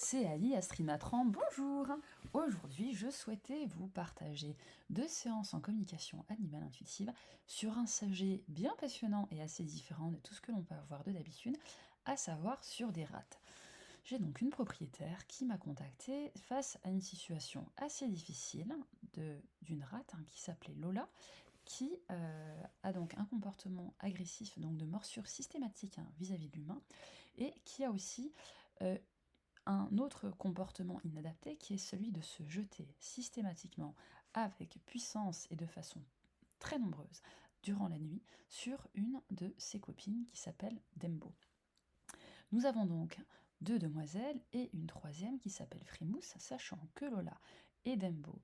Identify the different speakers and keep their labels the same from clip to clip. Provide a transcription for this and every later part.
Speaker 1: C'est Ali Astrinatran, bonjour. Aujourd'hui, je souhaitais vous partager 2 séances en communication animale intuitive sur un sujet bien passionnant et assez différent de tout ce que l'on peut avoir de d'habitude, à savoir sur des rats. J'ai donc une propriétaire qui m'a contactée face à une situation assez difficile d'une rate qui s'appelait Lola, qui a donc un comportement agressif, donc de morsure systématique vis-à-vis de l'humain, et qui a aussi euh, un autre comportement inadapté qui est celui de se jeter systématiquement avec puissance et de façon très nombreuse durant la nuit sur une de ses copines qui s'appelle Dembo. Nous avons donc deux demoiselles et une troisième qui s'appelle Frimousse, sachant que Lola et Dembo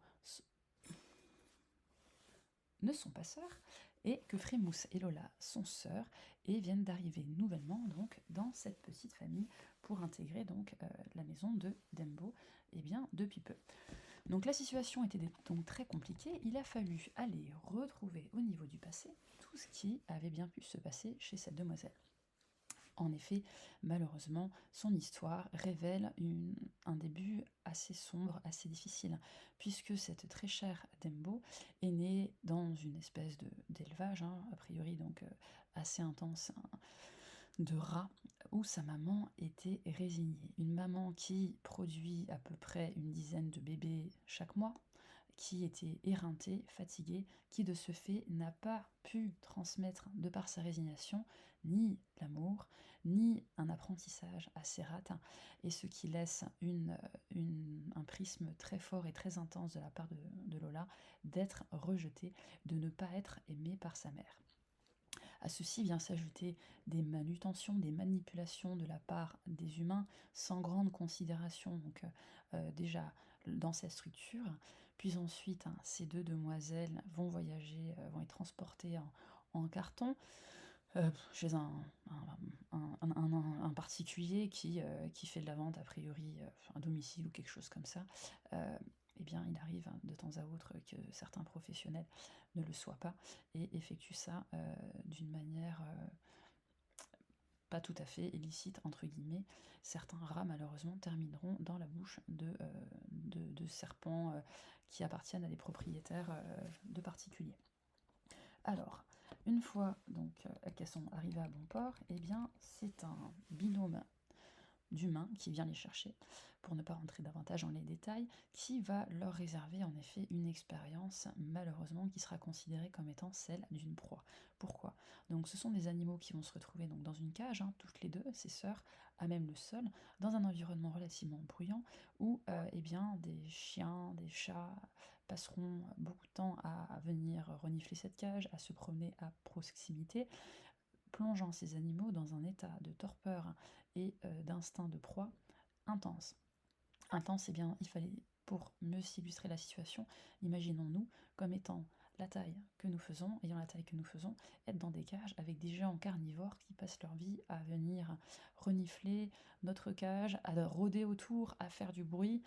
Speaker 1: ne sont pas sœurs et que Frémousse et Lola sont sœurs et viennent d'arriver nouvellement donc dans cette petite famille pour intégrer donc la maison de Dembo depuis peu. Donc la situation était donc très compliquée, il a fallu aller retrouver au niveau du passé tout ce qui avait bien pu se passer chez cette demoiselle. En effet, malheureusement, son histoire révèle un début assez sombre, assez difficile, puisque cette très chère Dembo est née dans une espèce d'élevage, a priori donc assez intense, de rats, où sa maman était résignée. Une maman qui produit à peu près une dizaine de bébés chaque mois, qui était éreintée, fatiguée, qui de ce fait n'a pas pu transmettre, de par sa résignation, ni l'amour, ni un apprentissage à ses rats, et ce qui laisse un prisme très fort et très intense de la part de Lola d'être rejetée, de ne pas être aimée par sa mère. À ceci vient s'ajouter des manutentions, des manipulations de la part des humains sans grande considération, donc déjà dans cette structure. Puis ensuite, ces deux demoiselles vont voyager, vont être transportées en carton chez un particulier qui fait de la vente, a priori, un domicile ou quelque chose comme ça. Eh bien, il arrive de temps à autre que certains professionnels ne le soient pas et effectuent ça d'une manière pas tout à fait illicite, entre guillemets. Certains rats, malheureusement, termineront dans la bouche de serpents qui appartiennent à des propriétaires de particuliers. Alors, une fois donc qu'elles sont arrivées à bon port, eh bien, c'est un binôme d'humains qui vient les chercher, pour ne pas rentrer davantage dans les détails, qui va leur réserver en effet une expérience, malheureusement, qui sera considérée comme étant celle d'une proie. Pourquoi? Donc ce sont des animaux qui vont se retrouver donc dans une cage, toutes les deux, ces sœurs, à même le sol, dans un environnement relativement bruyant, où eh bien, des chiens, des chats passeront beaucoup de temps à venir renifler cette cage, à se promener à proximité, plongeant ces animaux dans un état de torpeur et d'instinct de proie intense. Intense, eh bien, il fallait, pour mieux s'illustrer la situation, imaginons-nous comme étant la taille que nous faisons, ayant la taille que nous faisons, être dans des cages avec des géants carnivores qui passent leur vie à venir renifler notre cage, à rôder autour, à faire du bruit.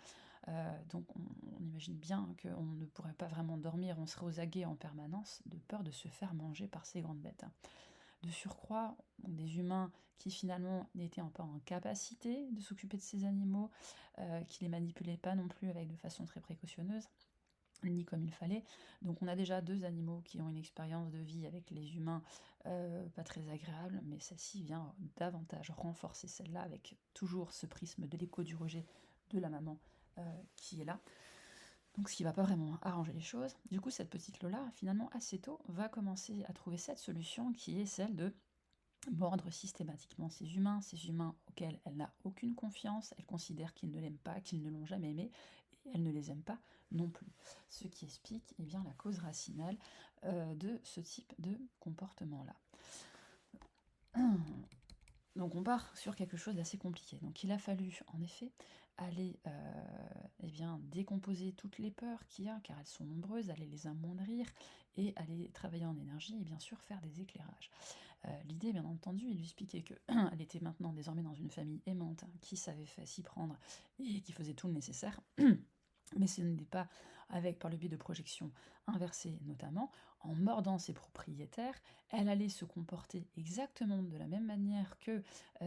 Speaker 1: Donc on imagine bien qu'on ne pourrait pas vraiment dormir, on serait aux aguets en permanence, de peur de se faire manger par ces grandes bêtes. De surcroît, des humains qui finalement n'étaient pas en capacité de s'occuper de ces animaux, qui les manipulaient pas non plus de façon très précautionneuse, ni comme il fallait. Donc on a déjà deux animaux qui ont une expérience de vie avec les humains pas très agréable, mais celle-ci vient davantage renforcer celle-là avec toujours ce prisme de l'écho du rejet de la maman qui est là. Donc ce qui va pas vraiment arranger les choses. Du coup, cette petite Lola, finalement, assez tôt, va commencer à trouver cette solution qui est celle de mordre systématiquement ces humains auxquels elle n'a aucune confiance, elle considère qu'ils ne l'aiment pas, qu'ils ne l'ont jamais aimée, et elle ne les aime pas non plus. Ce qui explique la cause racinale de ce type de comportement-là. Donc on part sur quelque chose d'assez compliqué. Donc il a fallu en effet aller décomposer toutes les peurs qu'il y a, car elles sont nombreuses, aller les amoindrir et aller travailler en énergie et bien sûr faire des éclairages. L'idée bien entendu est de lui expliquer qu'elle était maintenant désormais dans une famille aimante qui savait s'y prendre et qui faisait tout le nécessaire Mais ce n'est pas avec, par le biais de projections inversées notamment, en mordant ses propriétaires, elle allait se comporter exactement de la même manière que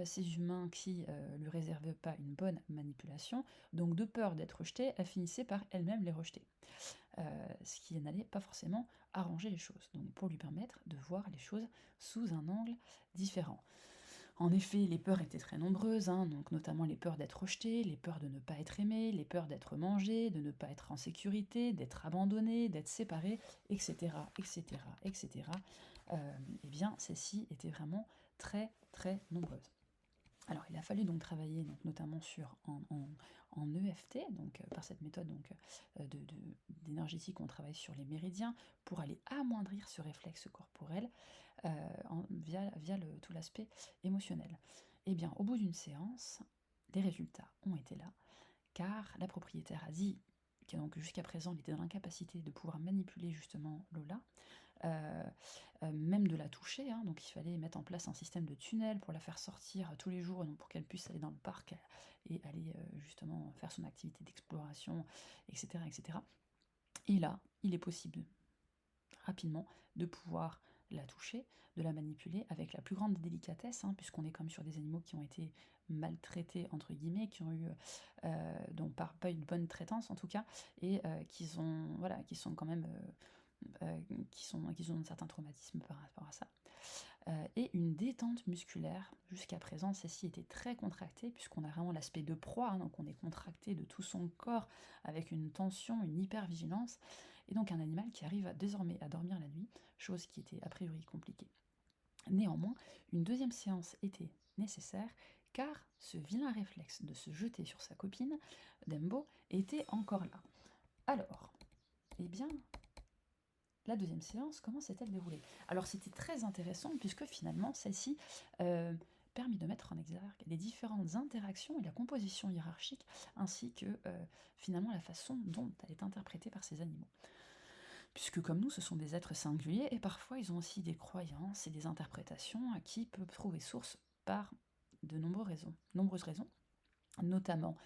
Speaker 1: ces humains qui lui réservaient pas une bonne manipulation. Donc de peur d'être rejetée, elle finissait par elle-même les rejeter. Ce qui n'allait pas forcément arranger les choses, donc pour lui permettre de voir les choses sous un angle différent. En effet, les peurs étaient très nombreuses, hein, donc notamment les peurs d'être rejeté, les peurs de ne pas être aimé, les peurs d'être mangé, de ne pas être en sécurité, d'être abandonné, d'être séparé, etc., etc., etc. Eh bien, celles-ci étaient vraiment très, très nombreuses. Alors, il a fallu donc travailler donc, notamment en EFT, donc par cette méthode donc, d'énergétique, on travaille sur les méridiens pour aller amoindrir ce réflexe corporel via tout l'aspect émotionnel. Eh bien, au bout d'une séance, les résultats ont été là, car la propriétaire a dit que donc jusqu'à présent, il était dans l'incapacité de pouvoir manipuler justement Lola, euh, même de la toucher, hein, donc il fallait mettre en place un système de tunnel pour la faire sortir tous les jours, donc pour qu'elle puisse aller dans le parc et aller justement faire son activité d'exploration, etc., etc. Et là, il est possible rapidement de pouvoir la toucher, de la manipuler avec la plus grande délicatesse, hein, puisqu'on est comme sur des animaux qui ont été maltraités entre guillemets, qui ont eu donc pas eu de bonne traitance en tout cas, et qui sont quand même qui ont un certain traumatisme par rapport à ça. Et une détente musculaire. Jusqu'à présent, celle-ci était très contractée, puisqu'on a vraiment l'aspect de proie, hein, donc on est contracté de tout son corps avec une tension, une hypervigilance, et donc un animal qui arrive désormais à dormir la nuit, chose qui était a priori compliquée. Néanmoins, une deuxième séance était nécessaire, car ce vilain réflexe de se jeter sur sa copine, Dembo, était encore là. Alors, eh bien, la deuxième séance, comment s'est-elle déroulée? Alors c'était très intéressant puisque finalement celle-ci permet de mettre en exergue les différentes interactions et la composition hiérarchique ainsi que finalement la façon dont elle est interprétée par ces animaux. Puisque comme nous, ce sont des êtres singuliers et parfois ils ont aussi des croyances et des interprétations qui peuvent trouver source par de nombreuses raisons, notamment.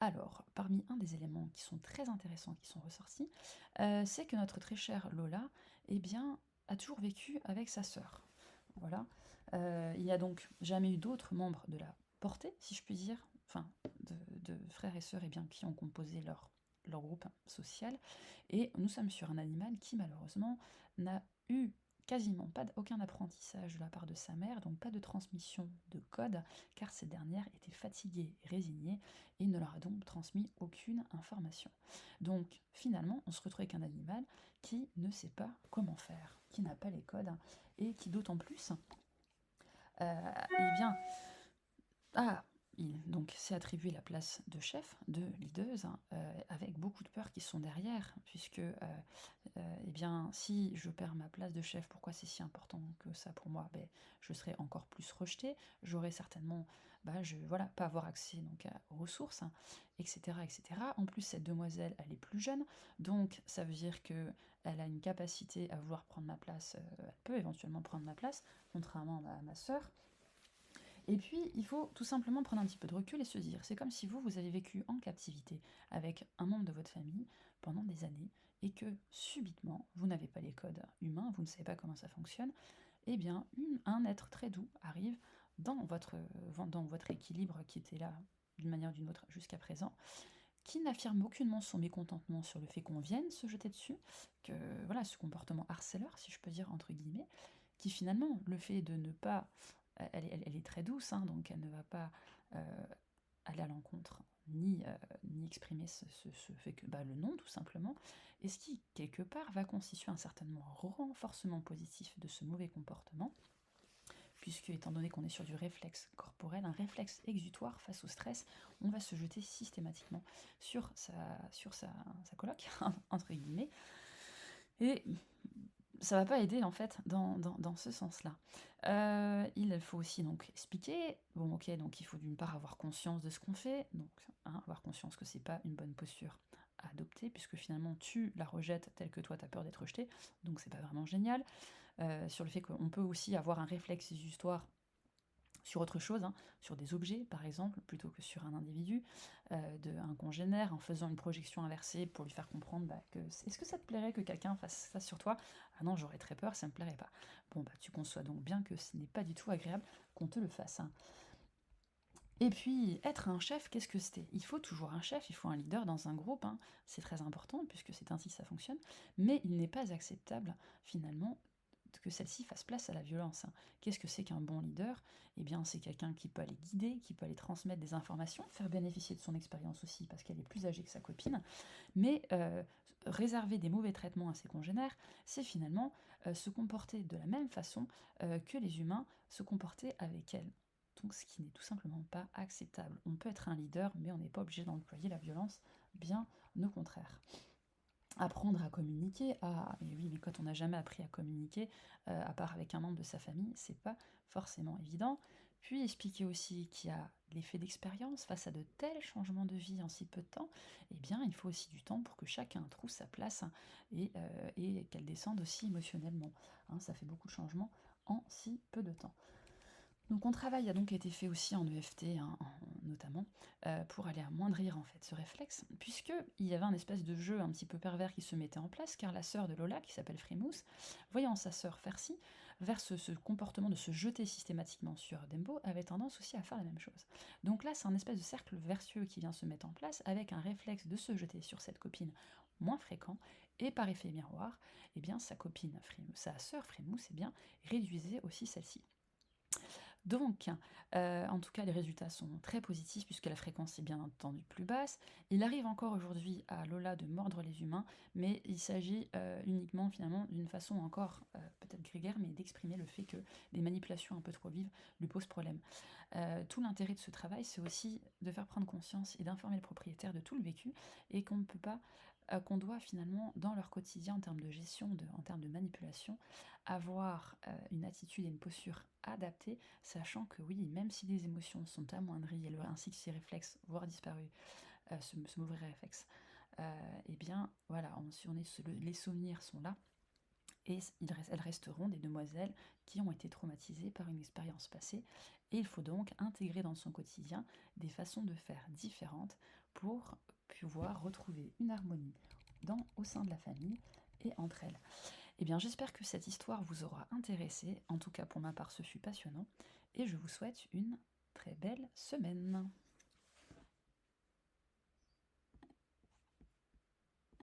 Speaker 1: Alors, parmi un des éléments qui sont très intéressants, qui sont ressortis, c'est que notre très chère Lola, eh bien, a toujours vécu avec sa sœur. Voilà. Il n'y a donc jamais eu d'autres membres de la portée, si je puis dire, enfin, de frères et sœurs, eh bien, qui ont composé leur groupe social. Et nous sommes sur un animal qui, malheureusement, n'a eu quasiment aucun apprentissage de la part de sa mère, donc pas de transmission de code, car cette dernière était fatiguée et résignée et ne leur a donc transmis aucune information. Donc finalement, on se retrouve avec un animal qui ne sait pas comment faire, qui n'a pas les codes, et qui d'autant plus, eh bien, il donc s'est attribué la place de chef, de leaduse, hein, avec beaucoup de peurs qui sont derrière, puisque eh bien, si je perds ma place de chef, pourquoi c'est si important que ça pour moi? Ben, je serai encore plus rejetée, j'aurai certainement, voilà, pas avoir accès donc aux ressources, hein, etc., etc. En plus, cette demoiselle, elle est plus jeune, donc ça veut dire que elle a une capacité à vouloir prendre ma place, elle peut éventuellement prendre ma place, contrairement à ma sœur. Et puis, il faut tout simplement prendre un petit peu de recul et se dire, c'est comme si vous avez vécu en captivité avec un membre de votre famille pendant des années, et que subitement, vous n'avez pas les codes humains, vous ne savez pas comment ça fonctionne, eh bien, un être très doux arrive dans votre équilibre qui était là d'une manière ou d'une autre jusqu'à présent, qui n'affirme aucunement son mécontentement sur le fait qu'on vienne se jeter dessus, que voilà, ce comportement harceleur, si je peux dire entre guillemets, qui finalement, le fait de ne pas elle est très douce, hein, donc elle ne va pas aller à l'encontre ni exprimer ce fait que le non, tout simplement, et ce qui, quelque part, va constituer un certain renforcement positif de ce mauvais comportement, puisque, étant donné qu'on est sur du réflexe corporel, un réflexe exutoire face au stress, on va se jeter systématiquement sur sa coloc, entre guillemets, et ça va pas aider en fait dans ce sens-là. Il faut aussi donc expliquer, bon ok, donc il faut d'une part avoir conscience de ce qu'on fait, donc avoir conscience que c'est pas une bonne posture à adopter, puisque finalement tu la rejettes telle que toi tu as peur d'être rejeté, donc c'est pas vraiment génial. Sur le fait qu'on peut aussi avoir un réflexe exutoire sur autre chose, hein, sur des objets par exemple, plutôt que sur un individu, un congénère, en faisant une projection inversée pour lui faire comprendre que est-ce que ça te plairait que quelqu'un fasse ça sur toi? Ah non, j'aurais très peur, ça me plairait pas. Bon, bah, tu conçois donc bien que ce n'est pas du tout agréable qu'on te le fasse, hein. Et puis, être un chef, qu'est-ce que c'était? Il faut toujours un chef, il faut un leader dans un groupe, hein. C'est très important puisque c'est ainsi que ça fonctionne, mais il n'est pas acceptable finalement que celle-ci fasse place à la violence, hein. Qu'est-ce que c'est qu'un bon leader? Eh bien, c'est quelqu'un qui peut aller guider, qui peut aller transmettre des informations, faire bénéficier de son expérience aussi parce qu'elle est plus âgée que sa copine, mais réserver des mauvais traitements à ses congénères, c'est finalement se comporter de la même façon que les humains se comportaient avec elle. Donc, ce qui n'est tout simplement pas acceptable. On peut être un leader, mais on n'est pas obligé d'employer la violence, bien au contraire. Apprendre à communiquer, ah, mais oui, mais quand on n'a jamais appris à communiquer, à part avec un membre de sa famille, c'est pas forcément évident. Puis expliquer aussi qu'il y a l'effet d'expérience face à de tels changements de vie en si peu de temps, eh bien, il faut aussi du temps pour que chacun trouve sa place, hein, et qu'elle descende aussi émotionnellement, hein. Ça fait beaucoup de changements en si peu de temps. Donc mon travail a donc été fait aussi en EFT, hein, notamment, pour aller amoindrir en fait ce réflexe, puisqu'il y avait un espèce de jeu un petit peu pervers qui se mettait en place, car la sœur de Lola, qui s'appelle Frimousse, voyant sa sœur faire ci, vers ce comportement de se jeter systématiquement sur Dembo, avait tendance aussi à faire la même chose. Donc là, c'est un espèce de cercle vertueux qui vient se mettre en place, avec un réflexe de se jeter sur cette copine moins fréquent, et par effet miroir, eh bien sa sœur Frimousse, eh bien, réduisait aussi celle-ci. Donc, en tout cas, les résultats sont très positifs puisque la fréquence est bien entendu plus basse. Il arrive encore aujourd'hui à Lola de mordre les humains, mais il s'agit uniquement finalement d'une façon encore peut-être grégaire, mais d'exprimer le fait que des manipulations un peu trop vives lui posent problème. Tout l'intérêt de ce travail, c'est aussi de faire prendre conscience et d'informer le propriétaire de tout le vécu et qu'on ne peut pas, qu'on doit finalement, dans leur quotidien en termes de gestion, en termes de manipulation, avoir une attitude et une posture adaptée, sachant que oui, même si les émotions sont amoindries ainsi que ces réflexes, voire disparus, ce mauvais réflexe, eh bien voilà, les souvenirs sont là et elles resteront des demoiselles qui ont été traumatisées par une expérience passée, et il faut donc intégrer dans son quotidien des façons de faire différentes pour pouvoir retrouver une harmonie au sein de la famille et entre elles. Eh bien, j'espère que cette histoire vous aura intéressé. En tout cas, pour ma part, ce fut passionnant. Et je vous souhaite une très belle semaine.